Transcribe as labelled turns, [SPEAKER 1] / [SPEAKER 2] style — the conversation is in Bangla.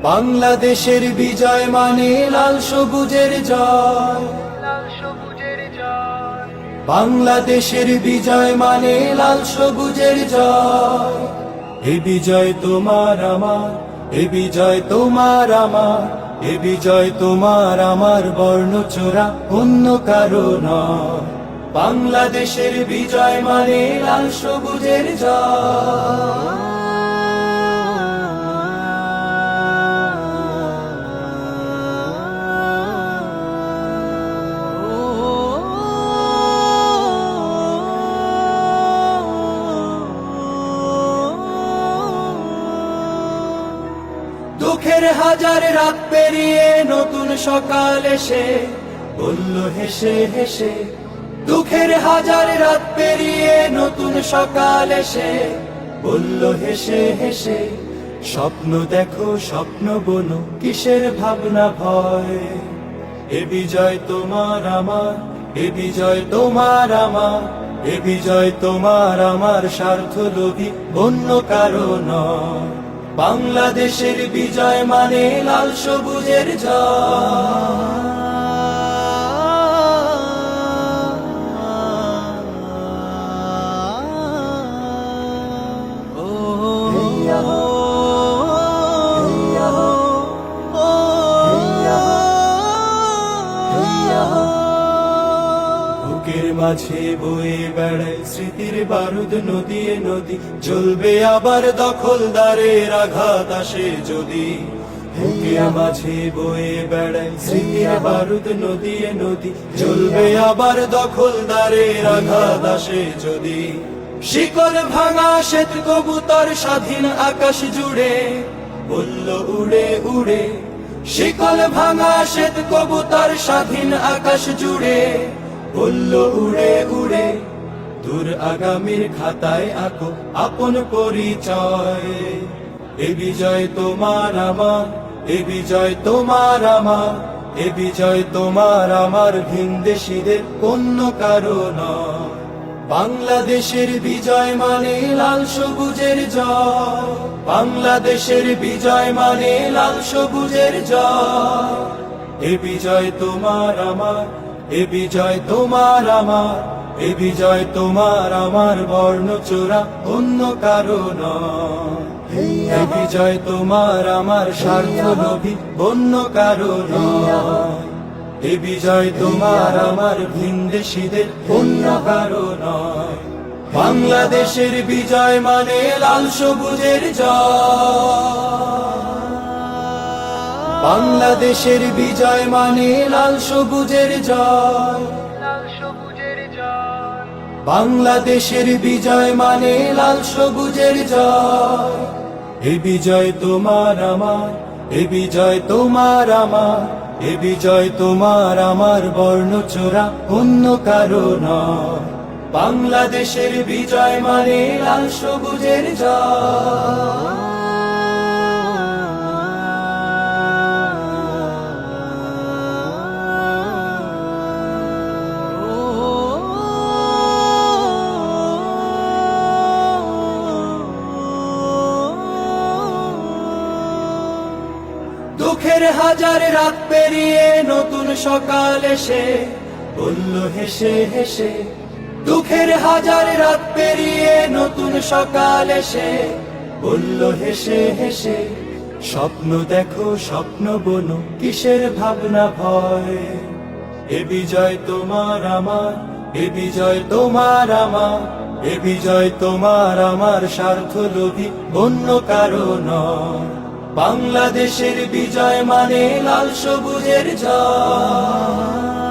[SPEAKER 1] বাংলাদেশের বিজয় মানে লাল সবুজের জয়। বাংলাদেশের বিজয় মানে লাল সবুজের জয়। এ বিজয় তোমার আমার, এ বিজয় তোমার আমার, এ বিজয় তোমার আমার, বর্ণচোরা অন্য কারো নয়। বাংলাদেশের বিজয় মানে লাল সবুজের জয়। দুঃখের হাজার রাত পেরিয়ে নতুন সকাল এসে বলল হেসে হেসে, দুঃখের হাজার রাত পেরিয়ে নতুন সকাল এসে বলল হেসে হেসে, স্বপ্ন দেখো স্বপ্ন বোনো, কিসের ভাবনা ভয়। এ বিজয় তোমার আমার, এ বিজয় তোমার আমার, এ বিজয় তোমার আমার, স্বার্থলোভী অন্য কারো নয়। বাংলাদেশের বিজয় মানে লাল সবুজের জয়। বুকের মাঝে বয়ে বেড়ায় স্মৃতির বারুদ নদীয়ে নদী, জ্বলবে আবার দখলদারের আঘাত আসে যদি। বুকের মাঝে বয়ে বেড়ায় স্মৃতির বারুদ নদীয়ে নদী, জ্বলবে আবার দখলদারের আঘাত আসে যদি। শিকল ভাঙা শ্বেত কবুতর স্বাধীন আকাশ জুড়ে বলল উড়ে উড়ে, শিকল ভাঙা শ্বেত কবুতর স্বাধীন আকাশ জুড়ে বলল উড়ে উড়ে। দূর আগামীর খাতায় আঁকো আপন পরিচয়। এ বিজয় তোমার আমার, এ বিজয় তোমার আমার, এ বিজয় তোমার আমার, ভিনদেশীদের অন্য কারো নয়। বাংলাদেশের বিজয় মানে লাল সবুজের জয়। বাংলাদেশের বিজয় মানে লাল সবুজের জয়। এ বিজয় তোমার আমার, এ বিজয় তোমার আমার, এ বিজয় তোমার আমার, বর্ণচোরা অন্য কারো নয়। এ বিজয় তোমার আমার, স্বার্থলোভী অন্য কারো নয়। এ বিজয় তোমার আমার, ভিনদেশীদের অন্য কারো নয়। বাংলাদেশের বিজয় মানে লাল সবুজের জয়। বাংলাদেশের বিজয় মানে লাল সবুজের জয়। বাংলাদেশের বিজয় মানে লাল সবুজের জয়। এ বিজয় তোমার আমার, এ বিজয় তোমার আমার, এ বিজয় তোমার আমার, বর্ণচোরা অন্য কারো নয়। বাংলাদেশের বিজয় মানে লাল সবুজের জয়। দুঃখের হাজার রাত পেরিয়ে নতুন সকাল এসে বলল হেসে হেসে, দুঃখের হাজার রাত পেরিয়ে নতুন সকাল এসে বলল হেসে হেসে, স্বপ্ন দেখো স্বপ্ন বোনো, কিসের ভাবনা ভয়। এ বিজয় তোমার আমার, এ বিজয় তোমার আমার, এ বিজয় তোমার আমার, স্বার্থলোভী অন্য কারো নয়। বাংলাদেশের বিজয় মানে লাল সবুজের জয়।